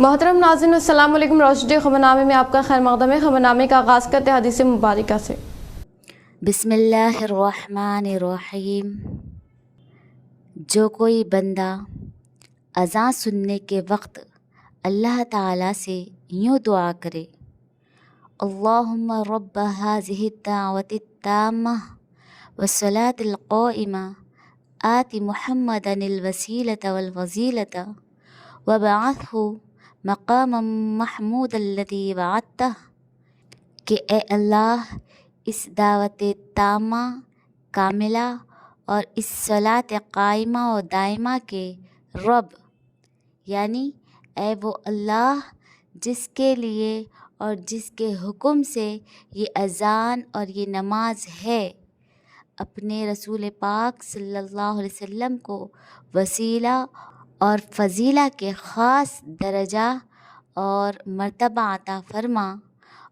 मोहतरम नाज़रीन, अस्सलाम वालेकुम। रोशनी ख़बरनामे में आपका खैर मक़दम है। ख़बरनामे का आगाज़ करते हैं हदीस मुबारका से। बिस्मिल्लाहिर्रहमानिर्रहीम। जो कोई बंदा अज़ान सुनने के वक्त अल्लाह ताला से यूँ दुआ करे, अल्लाहुम्मा रब्ब हाज़िहि दावति ताम्मा वस्सलातिल क़ाइमा आति मुहम्मदनिल वसीलता वल फज़ीलता वबअथहु मक़ामम महमूदल्लज़ी वअदतह, कि ए अल्लाह, इस दावत तामा कामिला और इस सलात कायमा और दायमा के रब, यानी ए वो अल्लाह जिसके लिए और जिसके हुक्म से ये अज़ान और ये नमाज है, अपने रसूल पाक सल्लल्लाहु अलैहि वसल्लम को वसीला और फ़ज़ीला के ख़ास दर्जा और मर्तबा अता फ़रमा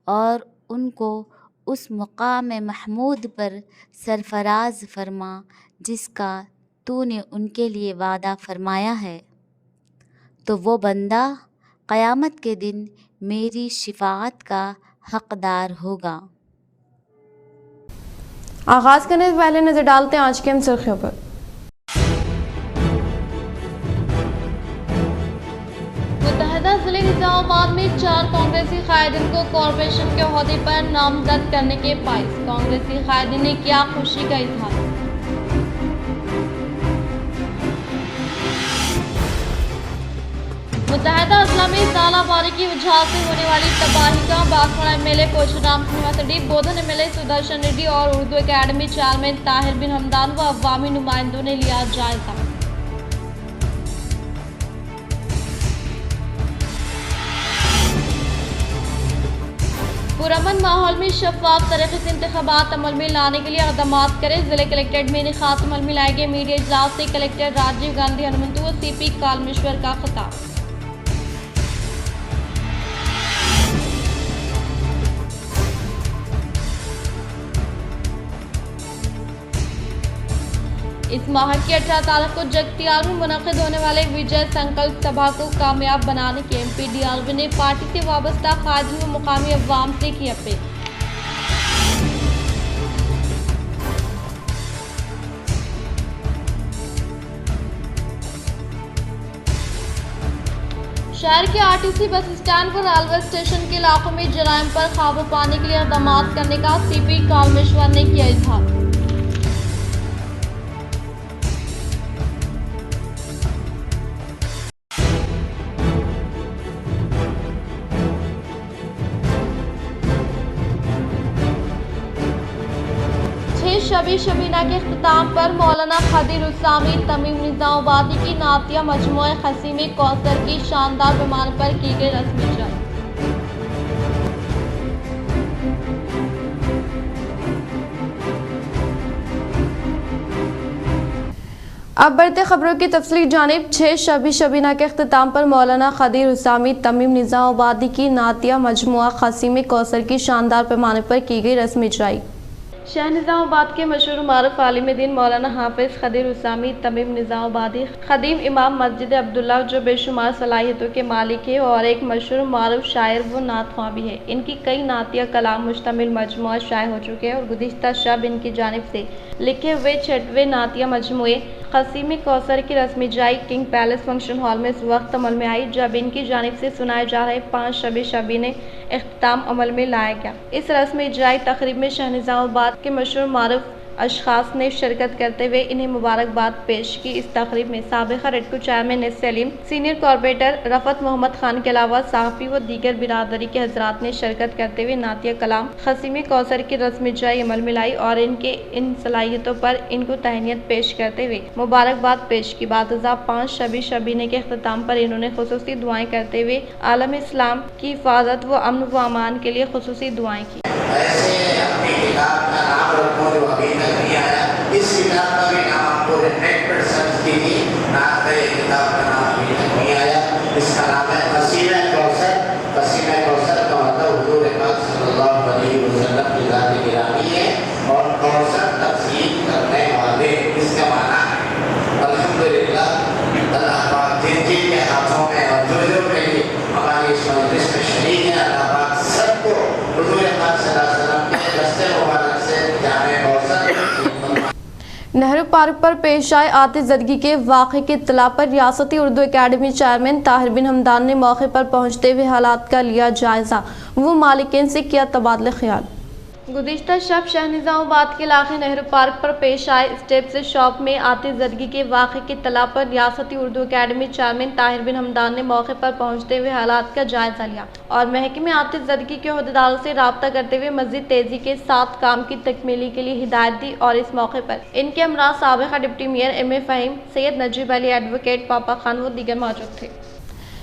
और उनको उस मुक़ाम महमूद पर सरफ़राज़ फ़रमा जिसका तूने उनके लिए वादा फ़रमाया है। तो वो बंदा क़यामत के दिन मेरी शिफ़ाअत का हक़दार होगा। आगाज़ करने से पहले नज़र डालते हैं आज की अहम सुर्ख़ियों पर। मुत्तहिदा ज़िले निज़ामाबाद में 4 कांग्रेसी कायदीन को कॉरपोरेशन के ओहदे पर नामज़द करने के बाइस कांग्रेसी कायदीन ने किया खुशी का इज़हार। मुत्तहिदा अज़ला में सालाबारी की वजह से होने वाली तबाही का बांसवाड़ा एमएलए कोचराम सिंह, बोधन एमएलए सुदर्शन रेड्डी और उर्दू अकेडमी चेयरमैन ताहिर बिन हमदान व अवामी नुमाइंदों ने लिया जायजा। पुरअमन माहौल में शफाफ तरीके से इंतखाबात अमल में लाने के लिए इक़दामात करें। जिले कलेक्ट्रेट में इनेकाद अमल में लाए गए मीडिया इजलास से कलेक्टर राजीव गांधी हनुमंतु व सीपी कालमेश्वर का खिताब। इस माह की 18 तारीख को जगतियाल में मुनक़िद होने वाले विजय संकल्प सभा को कामयाब बनाने के MPDRV ने पार्टी से वाबस्ता कायदीन व मुकामी अवाम से की अपील। शहर के RTC बस स्टैंड व रेलवे स्टेशन के इलाकों में जराइम पर काबू पाने के लिए इक़दामात करने का CP कालमेश्वर ने किया इज़हार। शबी शबीना के इख्तिताम पर मौलाना खदीर उस्सामी तमीम निज़ामाबादी की नातिया मजमुआ खसीम कौसर की शानदार पैमाने पर की गई रस्मी इजरा। अब बढ़ते खबरों की तफसीली जानिब। 6 शबी शबीना के इख्तिताम पर मौलाना खदीर उस्सामी तमीम निज़ामाबादी की नातिया मजमुआ खसीम कौसर की शानदार पैमाने पर की गई रस्मी इजराई। शहर निज़ामाबाद के मशहूर मारूफ आलिम दीन मौलाना हाफिज़ खदीर उस्सामी तमीम निज़ामाबादी खदीम इमाम मस्जिद अब्दुल्ला जो बेशुमार सलाहियतों के मालिक है और एक मशहूर मारूफ शायर व नात ख्वां भी है। इनकी कई नातिया कलाम मुश्तमिल मजमुआ शाये हो चुके हैं और गुज़िश्ता शब इनकी जानिब से लिखे हुए 6वें नातिया मजमुए खसीम कौसर की रस्मी इजराई किंग पैलेस फंक्शन हॉल में इस वक्त अमल में आई जब इनकी जानिब से सुनाए जा रहे 5 शबी शबी ने इख्तिताम अमल में लाया गया। इस रस्मी इजराई तकरीब में शहर निज़ामाबाद के मशहूर मारूफ अशखास ने शिरकत करते हुए इन्हें मुबारकबाद पेश की। इस तकरीब में साबिक़ा Redco chairman Salim, senior corporator Rafat Mohammad Khan के अलावा सहाफ़ी व दीगर बिरादरी के हज़रात ने शिरकत करते हुए नातिया कलाम खसीम कौसर की रस्मी इजराई अमल में लाई और इनके इन सलाहियतों पर इनको तहनीत पेश करते हुए मुबारकबाद पेश की। बादशाह 5 शबी शबीने के अख्तिताम पर इन्होंने खुसूसी दुआएं करते हुए आलम इस्लाम की हिफाजत व अमन व अमान के लिए खुसूसी दुआएं की। इस किताब का भी नाम आपको 100% की नात है, किताब का नाम अभी तक नहीं आया। इसका नाम है खसीम कौसर। खसीम कौसर का मतलब हुजूर पाक सल्लल्लाहु अलैहि वसल्लम की ज़ात गिरामी है और कौसर तक़सीम करने वाले, इसका माना है अल्हम्दुलिल्लाह अल्लाह पाक जिन जिन के हाथों में और जो जो के लिए पार्क पर पेश आए आतिशज़दगी के वाक़े की इत्तला पर रियासती उर्दू एकेडमी चेयरमैन ताहिर बिन हमदान ने मौके पर पहुंचते हुए हालात का लिया जायज़ा। वो मालिकीन से किया तबादला ख्याल। गुज़िश्ता शब शहनिज़ामाबाद के इलाके नेहरू पार्क पर पेश आए स्टेप्स शॉप में आतिशज़दगी के वाक़े की इत्तला पर रियासती उर्दू एकेडमी चेयरमैन ताहिर बिन हमदान ने मौके पर पहुंचते हुए हालात का जायज़ा लिया और महकमे आतिशज़दगी के अहदेदारों से रब्ता करते हुए मज़ीद तेज़ी के साथ काम की तकमीली के लिए हिदायत दी। और इस मौके पर इनके हमरा साबिक़ा deputy mayor M A Fahim, Syed Najib Ali, advocate Papa Khan व दीगर मौजूद थे।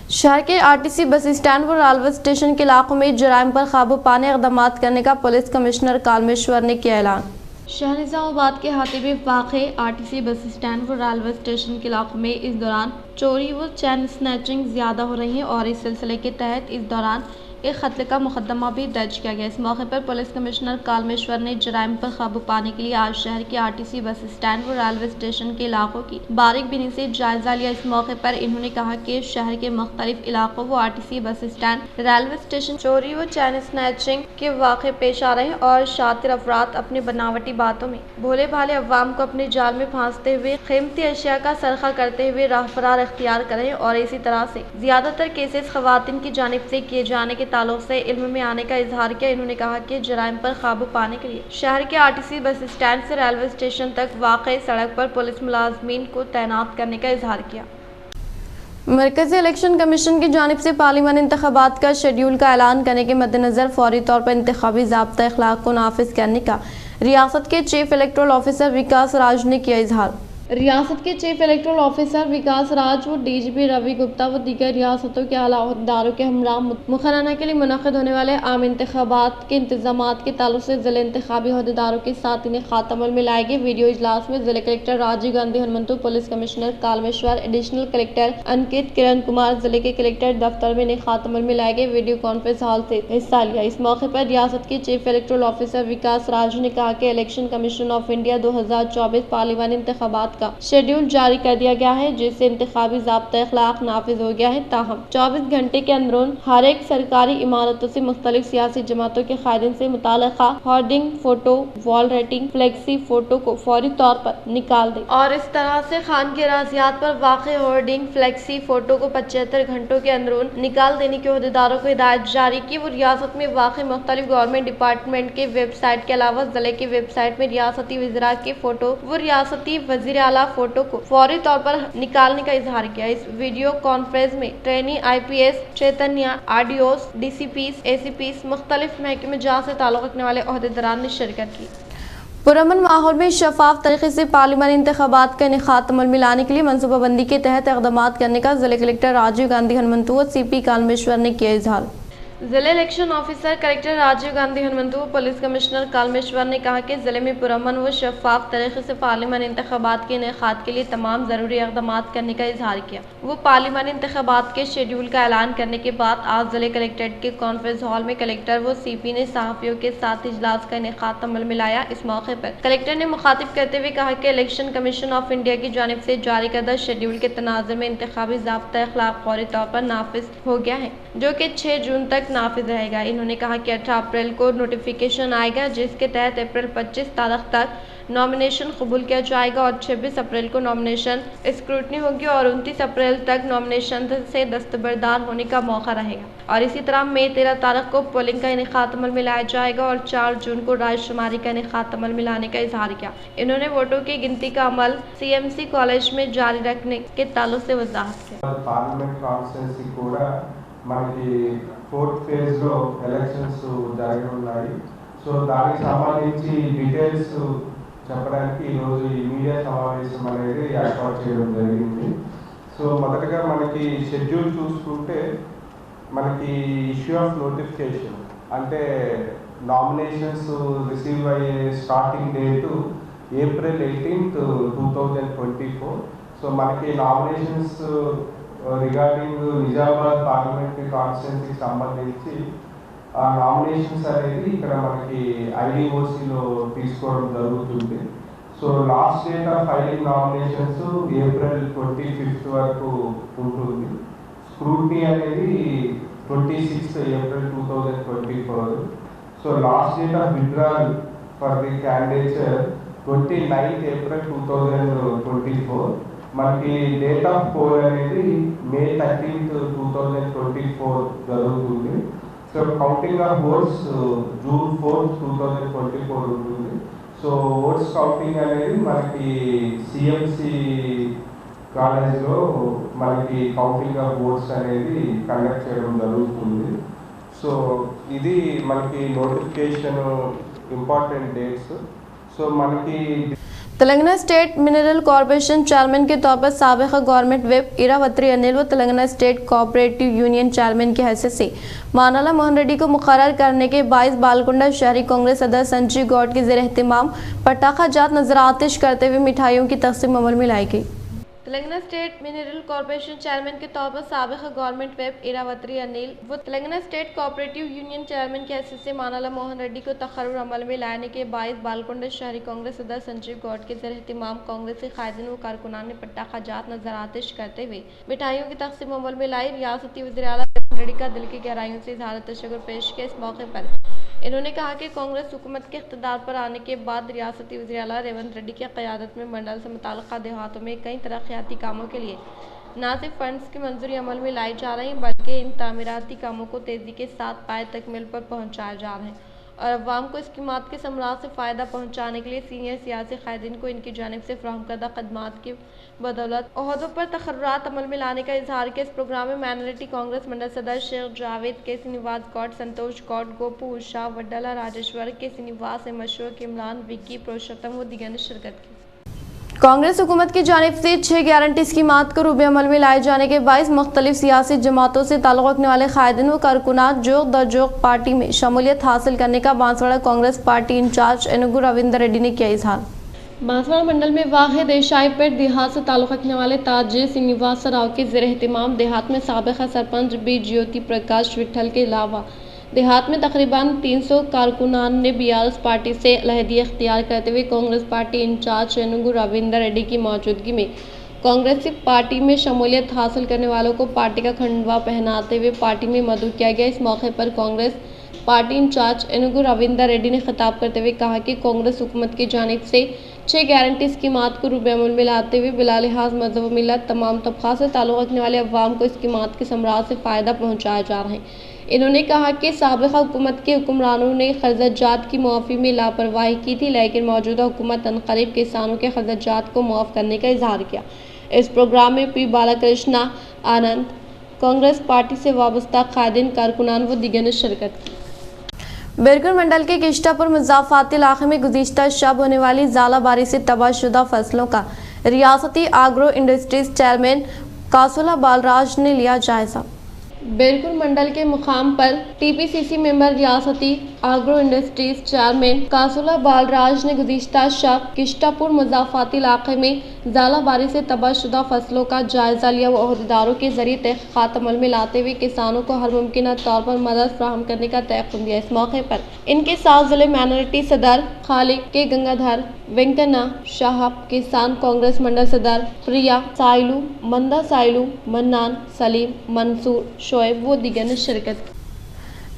शहर के आरटीसी बस स्टैंड व रेलवे स्टेशन के इलाकों में जराइम पर काबू पाने इक़दाम करने का पुलिस कमिश्नर कालमेश्वर ने किया ऐलान। शहनिज़ामाबाद के हातिबी वाक़े आरटीसी बस स्टैंड व रेलवे स्टेशन के इलाकों में इस दौरान चोरी व चैन स्नैचिंग ज़्यादा हो रही है और इस सिलसिले के तहत इस दौरान एक कत्ल का मुकदमा भी दर्ज किया गया। इस मौके पर पुलिस कमिश्नर कालमेश्वर ने जराइम पर काबू पाने के लिए आज शहर के आरटीसी बस स्टैंड व रेलवे स्टेशन के इलाकों की बारीक बीनी से जायजा लिया। इस मौके पर इन्होंने कहा कि शहर के मुख्तलिफ इलाकों व RTC bus stand, railway station चोरी व चैन स्नैचिंग के वाक़े पेश आ रहे हैं और शातिर अफराद अपनी बनावटी बातों में भोले भाले अवाम को अपने जाल में फांसते हुए कीमती अशिया का सरखा करते हुए राह फरार इख्तियार करें और इसी तरह से ज्यादातर केसेस खवातीन की जानिब से किए जाने के ताल्लुक से इल्म में आने का इजहार किया। इन्होंने कहा कि जराइम पर काबू पाने के लिए शहर के आरटीसी बस स्टैंड से रेलवे स्टेशन तक वाक़ई सड़क पर पुलिस मुलाजमीन को तैनात करने का इजहार किया। मरकज़ी इलेक्शन कमीशन की जानिब से पार्लिमानी इंतखाबात का शेड्यूल का ऐलान करने के मद्देनज़र फौरी तौर पर इंतखाबी ज़ाब्ता अखलाक को नाफिज करने का रियासत के चीफ इलेक्टोरल ऑफिसर विकास राज ने किया इजहार। रियासत के चीफ इलेक्टोरल ऑफिसर विकास राज व डीजीपी रवि गुप्ता व दीगर रियासतों के आला अहदेदारों के हमरा मुखर्रना के लिए मुनक़िद होने वाले आम इंतखाबात के इंतजामात के ताल्लुक से ज़िले इंतखाबी अहदेदारों के साथ इन्हें खातमुल में लाए गए वीडियो इजलास में ज़िले collector Rajiv Gandhi Hanumanthu, police commissioner Kalmeshwar, additional collector Ankit Kiran Kumar, जिले के कलेक्टर दफ्तर में इन्हें खातमुल में लाए गए वीडियो कॉन्फ्रेंस हॉल से हिस्सा लिया। इस मौके पर रियासत के चीफ इलेक्टोरल ऑफिसर विकास राज ने कहा कि इलेक्शन कमीशन ऑफ इंडिया 2024 पार्लिमानी इंतखाबात का शेड्यूल जारी कर दिया गया है, जिससे इंतखाबी ज़ाब्ता अखलाक नाफिज हो गया है। ताहम 24 घंटे के अंदरून हर एक सरकारी इमारतों से मुख्तलिफ सियासी जमातों के कायदीन से मुताल्लिक़ा hoarding, photo, wall writing, flexi photo को फौरी तौर पर निकाल दें और इस तरह से खान के राजियात पर वाक़ होर्डिंग, फ्लेक्सी फोटो को 75 घंटों के अंदरून निकाल देने के अहदेदारों को हिदायत जारी की। वो रियासत में वाक़ मुख्तलिफ गवर्नमेंट डिपार्टमेंट के वेबसाइट के अलावा जिले की वेबसाइट में रियासती वज़ीरा के फोटो व रियासती वज़ीर आला फोटो को फौरी तौर पर निकालने का इजहार किया। इस वीडियो कॉन्फ्रेंस में ट्रेनी IPS, चैतन्य, RDOs, DCPs, ACPs, मुख्तलिफ महकमे जहाँ से ताल्लुक़ रखने वाले अहदेदारान ने शिरकत की। पुरअमन माहौल में शफाफ तरीके से पार्लिमानी इंतखाबात का इनेकाद अमल में लाने के लिए मनसूबाबंदी के तहत इक़दाम करने का जिले कलेक्टर राजीव गांधी हनुमंतु व CP कालमेश्वर ने किया इजहार। जिले election officer collector Rajiv Gandhi Hanumanthu व पुलिस कमिश्नर कालमेश्वर ने कहा कि जिले में पुरअमन व शफाफ तरीके से पार्लिमानी इंतखाबात के इनेकाद के लिए तमाम ज़रूरी इक़दाम करने का इजहार किया। वो पार्लिमानी इंतखाबात के शेड्यूल का ऐलान करने के बाद आज जिले कलेक्ट्रेट के कॉन्फ्रेंस हॉल में कलेक्टर व CP ने सहाफ़ियों के साथ इजलास का इनेकाद अमल में लाया। इस मौके पर कलेक्टर ने मुखातिब करते हुए कहा कि इलेक्शन कमीशन ऑफ इंडिया की जानिब से जारी करदा शेड्यूल के तनाज़ुर में इंतखाबी ज़ाब्ता अखलाक फौरी तौर पर नाफिज हो गया है, जो कि 6 जून तक नाफिज रहेगा। इन्होंने कहा कि 18 अप्रैल को नोटिफिकेशन आएगा, जिसके तहत अप्रैल 25 तारीख तक नॉमिनेशन कबूल किया जाएगा और 26 अप्रैल को नॉमिनेशन स्क्रूटनी होगी और 29 अप्रैल तक नॉमिनेशन से दस्तबरदार होने का मौका रहेगा और इसी तरह मई 13 तारीख को पोलिंग का इनेकाद अमल में लाया जाएगा और 4 जून को रायशुमारी का इनेकाद अमल में लाने का इजहार किया। इन्होंने वोटों की गिनती का अमल CMC कॉलेज में जारी रखने के ताल्लुक से वजाहत की। पार्लियामेंट कांस्टिट्यूंसी కూడా మనకి 4th ఫేజ్ లో ఎలక్షన్స్ జరగనున్నాయి। సో దానికి సంబంధించి డీటెయిల్స్ చెప్పడానికి ఈరోజు ఈ మీడియా సమావేశం అనేది ఏర్పాటు చేయడం జరిగింది। సో మొదటగా మనకి షెడ్యూల్ చూసుకుంటే మనకి ఇష్యూ ఆఫ్ నోటిఫికేషన్ అంటే నామినేషన్స్ రిసీవ్ అయ్యే starting date April 18th 2024। So మనకి నామినేషన్స్ రిగార్డింగ్ నిజామాబాద్ పార్లమెంటరీ కాన్స్టిట్యున్సీకి సంబంధించి ఆ నామినేషన్స్ అనేది ఇక్కడ మనకి IDOCలో తీసుకోవడం జరుగుతుంది। So last date of filing nominations April 25th వరకు ఉంటుంది। స్క్రూటినీ అనేది 26th April 2024। So last date of withdrawal for the candidature 29th April 2024. మనకి డేట్ ఆఫ్ పోల్ అనేది May 13th 2024 జరుగుతుంది. So counting of votes June 4th 2024 ఉంటుంది. So oats counting అనేది మనకి CMC కాలేజ్లో మనకి కౌంటింగ్ ఆఫ్ ఓట్స్ అనేది కండక్ట్ చేయడం జరుగుతుంది. సో ఇది మనకి నోటిఫికేషన్ ఇంపార్టెంట్ డేట్స్. సో మనకి Telangana state mineral corporation chairman के तौर पर साबिक़ा गवर्नमेंट विप इरावती अनिल व Telangana state cooperative union chairman की हैसियत से मानाला मोहन रेड्डी को मुकर्रर करने के बाइस बालकुंडा शहरी कांग्रेस सदर संजीव गौड़ के ज़ेर एहतमाम पटाखा जात नजर आतिश करते हुए मिठाइयों की तकसीम अमल में लाई गई। Telangana state mineral corporation chairman के तौर पर साबिक़ा गवर्नमेंट विप इरावती अनिल व Telangana state cooperative union chairman की हैसियत से मानाला मोहन रेड्डी को तकर्रुर अमल में लाने के बाइस बालकुंडा शहरी कांग्रेस सदर संजीव गौड़ के ज़ेर एहतमाम कांग्रेसी कायदीन व कारकुनान ने पटाखा जात नजर आतिश करते हुए मिठाइयों की तकसीम अमल में लाई। रियासती वज़ीर आला रेवंत रेड्डी का दिल की गहराइयों से इज़हार तशक्कुर पेश किया। इस मौके पर इन्होंने कहा कि कांग्रेस हुकूमत के इक़्तिदार पर आने के बाद रियासती वज़ीर आला रेवंत रेड्डी की क़यादत में मंडल से मुताल्लिक़ा देहातों में कई तरक्याती कामों के लिए न सिर्फ फंड्स की मंजूरी अमल में लाई जा रही बल्कि इन तामीराती कामों को तेज़ी के साथ पाए तकमील पर पहुँचाया जा रहा है और अवाम को स्कीमात के समरात से फ़ायदा पहुँचाने के लिए सीनियर सियासी कायदीन को इनकी जानिब से फ्राहम करदा खदमात की बदौलत ओहदों पर तकर्रुरात अमल में लाने का इजहार किया। इस प्रोग्राम में माइनॉरिटी कांग्रेस मंडल सदर शेख जावेद के श्रीनिवास गौड़, संतोष गौड़, गोपू उषा, वड्डला राजेश्वर के श्रीनिवास, मशरूक इमरान, विक्की, पुरुषोत्तम व दीगर ने शिरकत की। कांग्रेस हुकूमत की जानिब से 6 गारंटी स्कीमात को रूबे अमल में लाए जाने के बाइस मुख्तलिफ सियासी जमातों से ताल्लुक़ रखने वाले कायदीन व कारकुनान जोग द जोग पार्टी में शमूलियत हासिल करने का बांसवाड़ा कांग्रेस पार्टी इंचार्ज एनुगु रविंदर रेड्डी ने किया इजहार। बांसवाड़ा मंडल में वाक़ देशाईपेट देहात से ताल्लुक़ रखने वाले ताजिर श्रीनिवास राव के ज़ेर एहतमाम देहात में साबिक़ा सरपंच बी ज्योति प्रकाश विट्ठल के अलावा देहात में तकरीबन 300 कारकुनान ने BRS पार्टी से अलहदी इख्तियार करते हुए कांग्रेस पार्टी इंचार्ज एनुगु रविंदर रेड्डी की मौजूदगी में कांग्रेसी पार्टी में शमूलियत हासिल करने वालों को पार्टी का खंडवा पहनाते हुए पार्टी में मदऊ किया गया। इस मौके पर कांग्रेस पार्टी इंचार्ज एनुगु रविंदर रेड्डी ने खिताब करते हुए कहा कि कांग्रेस हुकूमत की जानिब से 6 गारंटी स्कीमात को रूबे अमल में लाते हुए बिला लिहाज मज़हब व मिलत तमाम तबक़ा से ताल्लुक़ रखने वाले अवाम को स्कीमात के समरात से फ़ायदा पहुँचाया जा रहा है। इन्होंने कहा कि साबिक़ा हुकूमत के हुक्मरानों ने ख़र्ज़ात की मुआफ़ी में लापरवाही की थी, लेकिन मौजूदा हुकूमत अनक़रीब किसानों के ख़र्ज़ात को मुआफ़ करने का इजहार किया। इस प्रोग्राम में पी बालाकृष्णा आनंद, कांग्रेस पार्टी से वाबस्ता कायदीन, कारकुनान व दीगर ने शिरकत की। बिरकुल मंडल के किश्तापुर मुज़ाफ़ाती इलाक़े में गुज़िश्ता शब होने वाली ज़ालाबारी से तबाहशुदा फसलों का रियासती आग्रो इंडस्ट्रीज़ चेयरमैन कासुला बालराज ने लिया जायज़ा। बिरकुल मंडल के मुकाम पर TPCC मेंबर रियासती आग्रो इंडस्ट्रीज चेयरमैन कासुला बालराज ने गुज़िश्ता शब किश्तापुर मुज़ाफ़ाती इलाक़े में ज़ालाबारी से तबाहशुदा फसलों का जायज़ा लिया व अहदेदारों के ज़रिए तहक़ीक़ात अमल में लाते हुए किसानों को हर मुमकिन तौर पर मदद फ़राहम करने का तयक़ुन दिया। इस मौके पर इनके साथ ज़िले माइनॉरिटी सदर खालिक के गंगाधर, वेंकन्ना शाहब, किसान कांग्रेस मंडल सदर प्रिया, साइलू, मंदा साइलू, मन्नान, सलीम, मंसूर, शोएब व दीगर ने शिरकत की।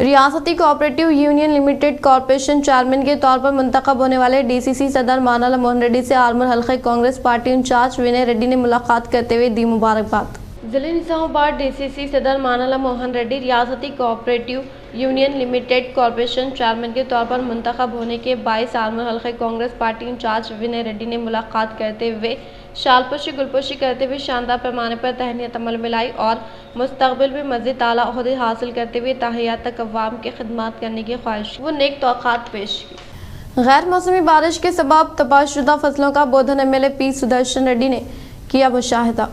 रियासती cooperative union limited corporation chairman के तौर पर मुंतखब होने वाले DCC सदर मानाला मोहन रेड्डी से आर्मर हल्के कांग्रेस पार्टी इंचार्ज विनय रेड्डी ने मुलाकात करते हुए दी मुबारकबाद। जिले निज़ामाबाद DCC सदर मानाला मोहन रेड्डी रियासती cooperative union limited corporation chairman के तौर पर मुंतखब होने के बाइस आर्मर हल्के कांग्रेस पार्टी इंचार्ज विनय रेड्डी ने मुलाकात करते हुए शालपोशी गुलपोशी करते हुए शानदार पैमाने पर तहनीत अमल में लाई और मुस्तकबिल में मज़ीद आला ओहदे हासिल करते हुए ताहियात तक अवाम की खिदमत करने की ख्वाहिश व नेक तौक़ात पेश की। गैर मौसमी बारिश के सबब तबाहशुदा फसलों का बोधन MLA P सुदर्शन रेड्डी ने किया मुशाहिदा।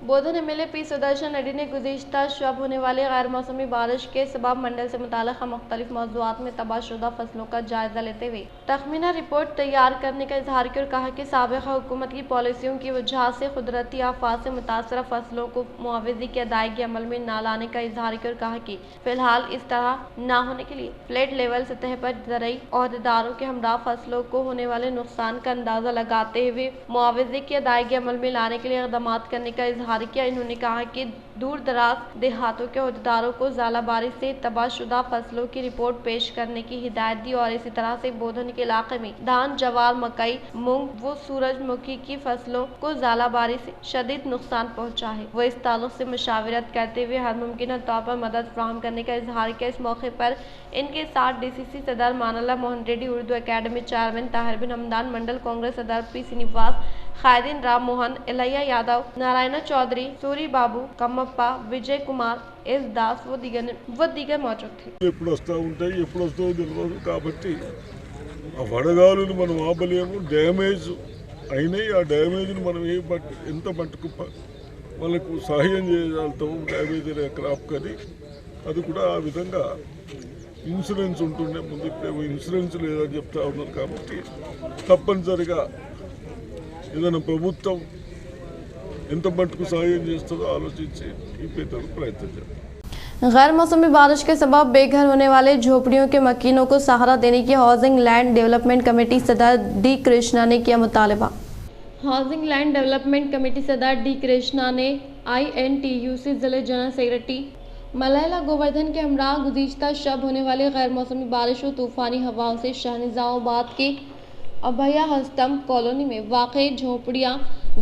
बोधन MLA P सुदर्शन रेड्डी ने गुज़िश्ता शब होने वाले गैर मौसमी बारिश के सबब मंडल से मुताल्लिक़ मुख्तलिफ मौज़ूआत में तबाहशुदा फसलों का जायज़ा लेते हुए तखमीना रिपोर्ट तैयार करने का इजहार किया और कहा कि साबिक़ा हुकूमत की पॉलिसियों की वजह से कुदरती आफात से मुतासरा फसलों को मुआवज़े की अदायगी अमल में न लाने का इजहार किया और कहा कि फ़िलहाल इस तरह न होने के लिए फ्लैट लेवल सतह पर ज़रई अहदेदारों के हमरा फसलों को होने वाले नुकसान का अंदाज़ा लगाते हुए मुआवज़े की अदायगी अमल में लाने के लिए इक़दाम करने का इजहार इजहार किया। इन्होंने कहा कि दूर दराज देहातों के अहदेदारों को ज़ालाबारी से तबाहशुदा फसलों की रिपोर्ट पेश करने की हिदायत दी और इसी तरह से बोधन के इलाके में धान, जवार, मकई, मूंग व सूरजमुखी की फसलों को ज़ालाबारी से शदीद नुकसान पहुँचा है। वो इस ताल्लुक से मशावरत करते हुए हर मुमकिन तौर पर मदद फराहम करने का इजहार किया। इस मौके पर इनके साथ DCC सदर मानल्ला मोहन रेड्डी, उर्दू अकेडमी चेयरमैन ताहिर बिन हमदान, मंडल कांग्रेस सदर P श्रीनिवास, खायदीन राम मोहन, इलैया यादव, नारायण चौधरी, सूरी बाबू, कम्मप्पा, विजय कुमार, एस दास व दीगर मौजूद थे। ఎప్పుడు వస్తూ ఉంటాయి, ఎప్పుడు వస్తుందో తెలియదు కాబట్టి ఆ వడగాలుని మనం ఆపలేము. డ్యామేజ్ అయినాయి, ఆ డ్యామేజ్ని మనం ఎంత మట్టుకు వాళ్ళకు సహాయం చేయగలుగుతాము డ్యామేజ్ అయిన క్రాప్ కానీ అది కూడా ఆ విధంగా ఇన్సూరెన్స్ ఉంటుండే. ముందు ఇప్పుడు ఇన్సూరెన్స్ లేదని చెప్తా ఉన్నారు కాబట్టి తప్పనిసరిగా ఏదైనా ప్రభుత్వం ఎంత మట్టుకు సహాయం చేస్తుందో ఆలోచించి ఇప్పేందుకు ప్రయత్నం చేయాలి. गैर मौसमी बारिश के सबब बेघर होने वाले झोपड़ियों के मकीनों को सहारा देने की हाउसिंग लैंड डेवलपमेंट कमेटी सदर D कृष्णा ने किया मुतालबा। हाउसिंग लैंड डेवलपमेंट कमेटी सदर D कृष्णा ने INTUC जिले जनरल सेक्रेटरी मलैला गोवर्धन के हमरा गुज़िश्ता शब होने वाले गैर मौसमी बारिश और तूफ़ानी हवाओं से शाहनिज़ामाबाद के अभया हस्तम कॉलोनी में वाक़ई झोपड़ियाँ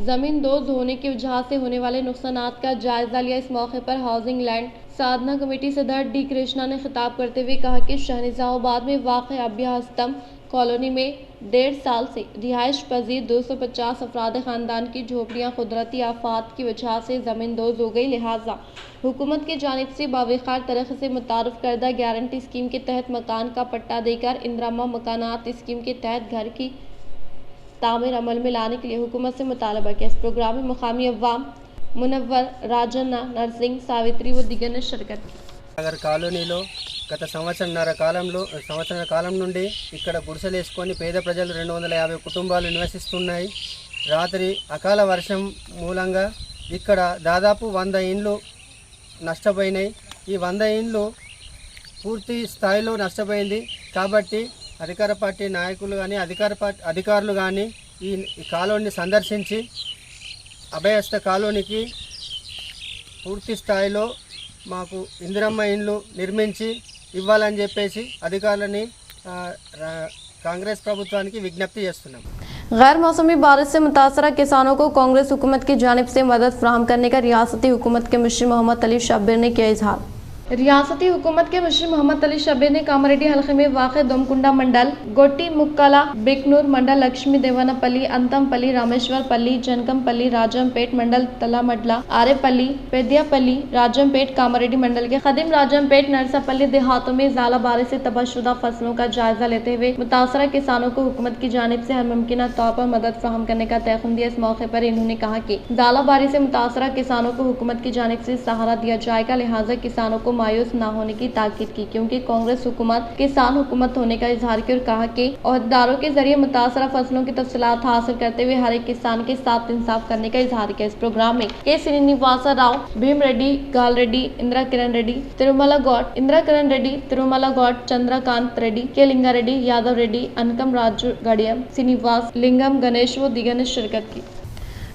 ज़मीन दोज़ होने की वजह से होने वाले नुकसानात का जायज़ा लिया। इस मौके पर हाउसिंग लैंड साधना कमेटी सदर D कृष्णा ने खिताब करते हुए कहा कि शाहनिज़ामाबाद में वाक़ई अभया हस्तम कॉलोनी में 1.5 साल से रिहाइश पजीर 250 अफराद ख़ानदान की झोपड़ियाँ कुदरती आफात की वजह से ज़मीन दोज़ हो गई। लिहाजा हुकूमत की जानिब से बावकार तरीक़े से मुतारफ़ करदा गारंटी स्कीम के तहत मकान का पट्टा देकर इंदिरा मकानात स्कीम के तहत घर की तामीर अमल में लाने के लिए हुकूमत से मुतालबा किया। इस प्रोग्राम में मुकामी अव्वाम मुनव्वर, राजन्ना, नरसिंह, सावित्री व दिगर ने शिरकत की। నగర్ కాలనీలో గత సంవత్సర కాలం నుండి ఇక్కడ గుడిసెలు వేసుకొని పేద ప్రజలు 250 కుటుంబాలు నివసిస్తున్నాయి. రాత్రి అకాల వర్షం మూలంగా ఇక్కడ దాదాపు 100 ఇండ్లు నష్టపోయినాయి. ఈ 100 ఇండ్లు పూర్తి స్థాయిలో నష్టపోయింది. కాబట్టి అధికార పార్టీ నాయకులు కానీ అధికారులు కానీ ఈ కాలనీని సందర్శించి అభయహస్త కాలనీకి పూర్తి స్థాయిలో మాకు ఇందిరమ్మ ఇండ్లు నిర్మించి ఇవ్వాలని చెప్పేసి అధికారులని కాంగ్రెస్ ప్రభుత్వానికి విజ్ఞప్తి చేస్తున్నాం. गैर मौसमी बारिश से मुतासरा किसानों को कांग्रेस हुकूमत की जानिब से मदद फराहम करने का रियासती हुकूमत के मुशीर मोहम्मद अली शब्बीर ने किया इजहार। रियासती हुकूमत के मुशीर मोहम्मद अली शब्बीर ने कामारेड्डी हल्के में वाक़ दोमकुंडा मंडल, गोटी मुक्कला, बिकनूर मंडल, लक्ष्मी देवानपल्ली, अंतमपल्ली, रामेश्वरपल्ली, जनकमपल्ली, राजमपेट मंडल, तलामडला, आरेपल्ली, पेदियापल्ली, राजमपेट, कामारेड्डी मंडल के खदिम राजमपेट, नरसापल्ली देहातों में ज़ालाबारी से तबाहशुदा फसलों का जायजा लेते हुए मुतासरा किसानों को हुकूमत की जानिब से हर मुमकिन तौर पर मदद फराहम करने का तयक़ुन दिया। इस मौके पर इन्होंने कहा कि ज़ालाबारी से मुतासरा किसानों को हुकूमत की जानिब से सहारा दिया जाएगा। लिहाजा किसानों को मायूस न होने की ताकीद की, क्योंकि कांग्रेस हुकूमत किसान हुकूमत होने का इजहार किया और कहा कि अहदेदारों के जरिए मुतासरा फसलों की तफसीलात हासिल करते हुए हर एक किसान के साथ इंसाफ करने का इजहार किया। इस प्रोग्राम में के श्रीनिवास राव, भीम रेड्डी, गाल रेड्डी, इंदिरा किरण रेड्डी, तिरुमला गौड, इंदिरा किरण रेड्डी, तिरुमला गौड, चंद्रकांत रेड्डी, के लिंगा रेड्डी, यादव रेड्डी, अनकम राजू गड़ियम, श्रीनिवास लिंगम, गणेश व दिगर ने शिरकत की।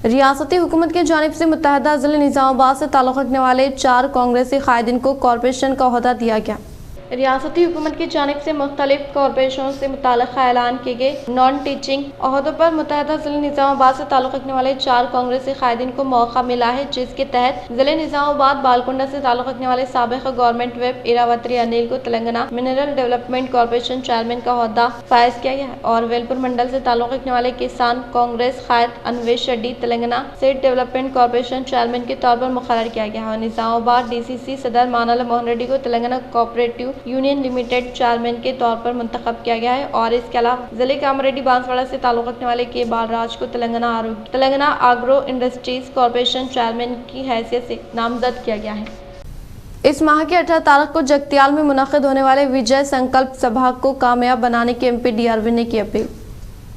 रियासती हुकूमत की जानिब से मुत्तहदा ज़िले निज़ामाबाद से ताल्लुक़ रखने वाले 4 कांग्रेसी कायदीन को कॉरपोरेशन का ओहदा दिया गया। रियासती हुकूमत की जानिब से मुख्तलिफ कॉरपोरेशनों से मुताल्लिक़ ऐलान किए गए नॉन टीचिंग ओहदों पर मुत्तहदा ज़िले निज़ामाबाद से ताल्लुक़ रखने वाले 4 कांग्रेसी कायदीन को मौका मिला है, जिसके तहत ज़िले निज़ामाबाद बालकुंडा से ताल्लुक़ रखने वाले साबिक़ गवर्नमेंट वेब इरावती अनिल को Telangana mineral development corporation chairman का ओहदा फायज किया गया है और वेलपुर मंडल से ताल्लुक़ रखने वाले किसान कांग्रेस कायद Anvesh Reddy Telangana state development corporation chairman के तौर पर मुक़र्रर किया गया है और निज़ामाबाद DCC सदर मानल्ला मोहन रेड्डी को Telangana cooperative union limited chairman के तौर पर मुंतखब किया गया है और इसके अलावा जिले कामारेड्डी बांसवाड़ा से ताल्लुक़ रखने वाले के बालराज को तेलंगाना आग्रो इंडस्ट्रीज कॉरपोरेशन चेयरमैन की हैसियत से नामजद किया गया है। इस माह की 18 तारीख को जगतियाल में मुनक़िद होने वाले विजय संकल्प सभा को कामयाब बनाने की MP DRV ने की अपील।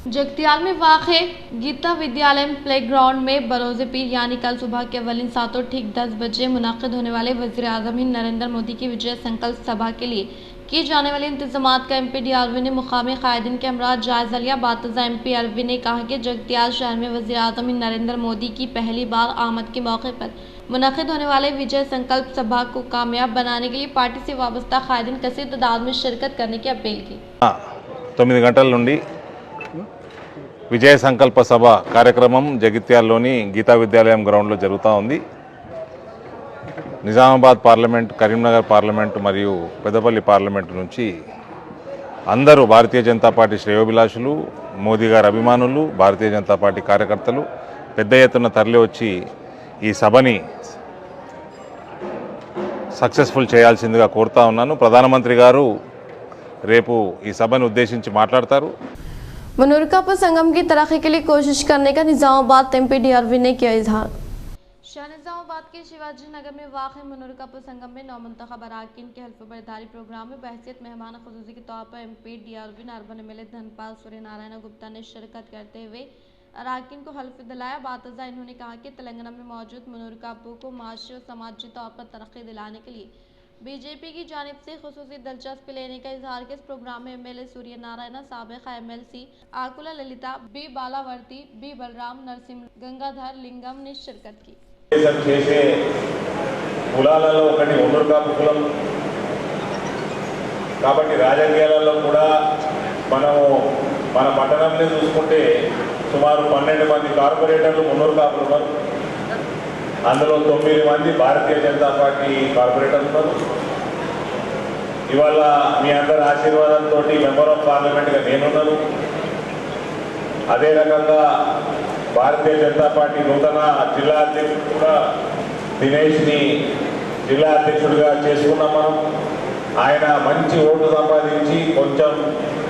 जगतियाल में वाक़े गीता विद्यालय प्लेग्राउंड में बरोज़ पीर यानी कल सुबह के अवलिन सातों ठीक 10 बजे मुनाक़िद होने वाले वज़ीर आज़म हिंद नरेंद्र मोदी की विजय संकल्प सभा के लिए किए जाने वाले इंतज़ामात का MP DRV ने मुक़ामी क़ायदीन के हमरा जायज़ा लिया। बातज़ा MP DRV ने कहा कि जगतियाल शहर में वज़ीर आज़म हिंद नरेंद्र मोदी की पहली बार आमद के मौके पर मुनाक़िद होने वाले विजय संकल्प सभा को कामयाब बनाने के लिए पार्टी से वाबस्ता क़ायदीन कसीर तादाद में शिरकत करने की अपील की। 9 గంటల నుండి విజయ సంకల్ప సభ కార్యక్రమం జగిత్యాల్లోని గీతా విద్యాలయం గ్రౌండ్లో జరుగుతూ ఉంది. నిజామాబాద్ పార్లమెంట్, కరీంనగర్ పార్లమెంట్ మరియు పెద్దపల్లి పార్లమెంట్ నుంచి అందరూ భారతీయ జనతా పార్టీ శ్రేయోభిలాషులు, మోదీ గారి అభిమానులు, భారతీయ జనతా పార్టీ కార్యకర్తలు పెద్ద ఎత్తున తరలి వచ్చి ఈ సభని సక్సెస్ఫుల్ చేయాల్సిందిగా కోరుతా ఉన్నాను. ప్రధానమంత్రి గారు రేపు ఈ సభను ఉద్దేశించి మాట్లాడతారు. मुनूरकापुर संगम की तरक्की के लिए कोशिश करने का निजामाबाद MP DRV ने किया इजहार। शाह निजामाबाद के शिवाजी नगर में वाक़ मुनूरकापुर संगम में नौमंतखब अराकीन के हल्फ बर्दारी प्रोग्राम में बहसियत मेहमान खुसूसी के तौर पर MP DRV urban MLA Dhanpal Surya Narayana Gupta ने शिरकत करते हुए अराकीन को हल्फ दिलाया। बातज़ा इन्होंने कहा कि तेलंगाना में मौजूद मुनूरकापुर को माशी और समाजी तौर पर तरक्की दिलाने के लिए BJP की जानिब से खुसूसी दिलचस्पी लेने का इजहार के इस प्रोग्राम में MLA Surya Narayan, साबिक़ MLC आकुला Lalita, B बालावर्ती, B Balram, Narasimha Gangadhar लिंगम ने शिरकत की। చేసే కులాలలో ఒకటి మునూర్కాపు కులం కాబట్టి రాజకీయాలలో కూడా మనము మన పట్టణంలో చూసుకుంటే సుమారు 12 మంది కార్పొరేటర్లు మునూర్కాపులు ఉన్నారు. అందులో 9 మంది భారతీయ జనతా పార్టీ కార్పొరేటర్లు ఉన్నారు. ఇవాళ మీ అందరి ఆశీర్వాదంతో మెంబర్ ఆఫ్ పార్లమెంట్గా నేనున్నాను. అదే రకంగా భారతీయ జనతా పార్టీ నూతన జిల్లా అధ్యక్షుడు కూడా దినేష్ని జిల్లా అధ్యక్షుడిగా చేసుకున్నాం మనం. ఆయన మంచి ఓటు సంపాదించి కొంచెం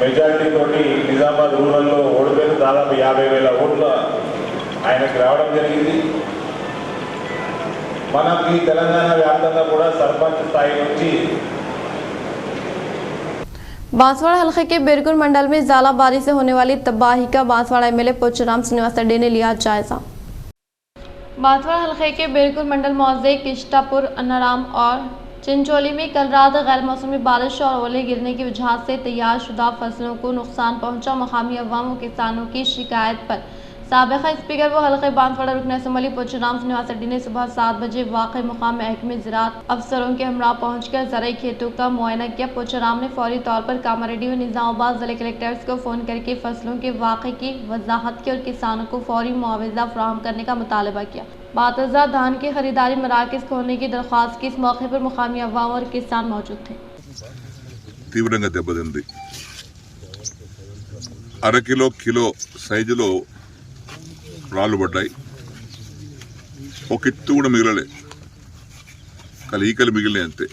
మెజారిటీ తోటి నిజామాబాద్ రూరల్లో ఓడిపోయిన దాదాపు 50,000 ఓట్లు ఆయనకి రావడం జరిగింది. మనకి తెలంగాణ వ్యాప్తంగా కూడా సర్పంచ్ స్థాయి నుంచి बांसवाड़ा हल्के के बेरकुर मंडल में ज़ालाबारी से होने वाली तबाही का बांसवाड़ा MLA पोचराम श्रीनिवास रेड्डी ने लिया जायजा। बांसवाड़ा हल्के के बेरकुर मंडल मौजे किश्तापुर, अन्नाराम और चिंचोली में कल रात गैर मौसमी बारिश और ओले गिरने की वजह से तैयार शुदा फसलों को नुकसान पहुंचा। मुकामी अवाम व किसानों की शिकायत पर साबिक़ा स्पीकर व हल्के बांसवाड़ा रुकन असम्बली पोचराम श्रीनिवास रेड्डी ने सुबह 7 बजे वाक़ मुकाम महकमे ज़राअत अफसरों के हमरा पहुंचकर ज़राई खेतों का मुआयना किया। पोचराम ने फौरी तौर पर कामारेड्डी व निज़ामाबाद ज़िले कलेक्टर्स को फ़ोन करके फसलों के वाक़े की वजाहत की और किसानों को फौरी मुआवजा फराहम करने का मुतालबा किया। बातज़ा धान की खरीदारी मराकज़ खोलने की दरख्वास्त की। इस मौके पर मुकामी अवाम और किसान मौजूद थे। తీవ్రంగా దెబ్బతింది. అరకిలో సైజులో రాళ్ళు పడ్డాయి. ఒక ఎత్తు కూడా మిగలలే, ఈకలు మిగిలినాయి అంతే.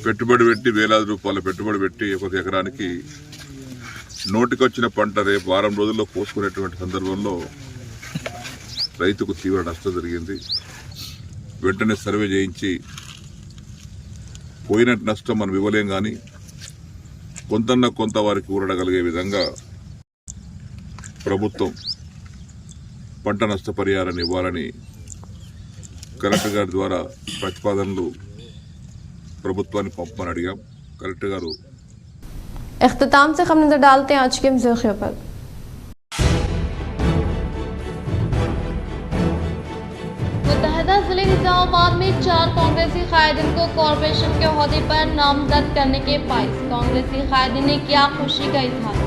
పెట్టుబడి పెట్టి వేలాది రూపాయల పెట్టుబడి పెట్టి ఒక ఎకరానికి నోటికొచ్చిన పంట రేపు వారం రోజుల్లో కోసుకునేటువంటి సందర్భంలో రైతుకు తీవ్ర నష్టం జరిగింది. వెంటనే సర్వే చేయించి పోయిన నష్టం మనం ఇవ్వలేం, కానీ కొంత వారికి ఊరడగలిగే విధంగా ప్రభుత్వం పంట నష్టపరిహారాన్ని ఇవ్వాలని కలెక్టర్ గారి ద్వారా ప్రతిపాదనలు ప్రభుత్వాన్ని పంపమని అడిగాం. కలెక్టర్ గారు इख्तिताम से हम नजर डालते हैं आज के मौके पर। मुत्तहदा जिले निजामाबाद में 4 कांग्रेसी कायदीन को कॉरपोरेशन के ओहदे पर नामजद करने के बाइस कांग्रेसी कायदीन ने किया खुशी का इजहार।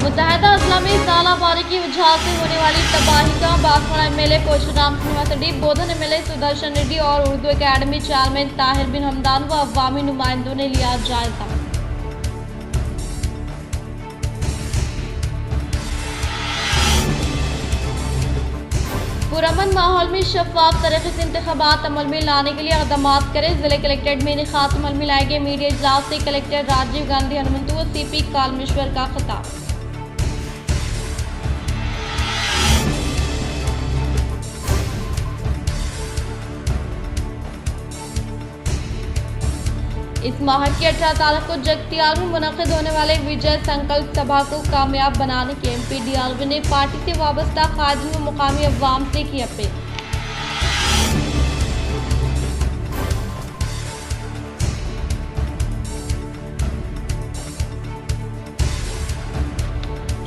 मुत्तहदा अजला में ज़ालाबारी की वजह से होने वाली तबाही का बांसवाड़ा MLA पोचराम श्रीनिवास रेड्डी, बोधन MLA सुदर्शन रेड्डी और उर्दू एकेडमी चेयरमैन ताहिर बिन हमदान व अवामी नुमाइंदों ने लिया जायजा। पुरअमन माहौल में शफाफ तरीके से इंतखाबात अमल में लाने के लिए इक़दामात करें। जिले कलेक्ट्रेट में इनेकात अमल में लाए गए मीडिया इजलास से कलेक्टर राजीव गांधी हनुमंतु व CP कालमेश्वर का खिताब। इस माह की 18 तारीख को जगतियाल में मुनक़िद होने वाले विजय संकल्प सभा को कामयाब बनाने के एमपी डीआरवी ने पार्टी से वाबस्ता काजी व मुकामी अवाम से की अपील।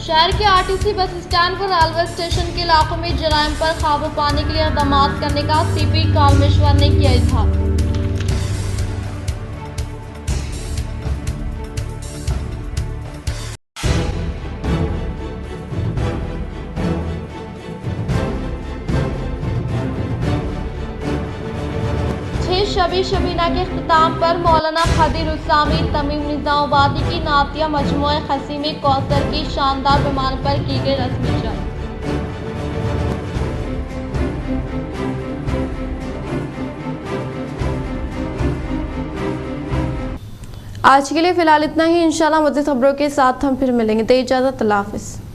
शहर के आरटीसी बस स्टैंड व रेलवे स्टेशन के इलाकों में जराइम पर काबू पाने के लिए इक़दाम करने का सीपी कामेश्वर ने किया इज़हार। शबी शबीना के इख्तिताम पर मौलाना खदीर उस्सामी तमीम निज़ामाबादी की नातिया मजमुआ खसीमे कौसर की शानदार पैमाने पर की गई रस्मी चर्च। आज के लिए फिलहाल इतना ही। इंशाल्लाह मज़ीद खबरों के साथ हम फिर मिलेंगे। दे इजाज़त, अल्लाह हाफ़िज़।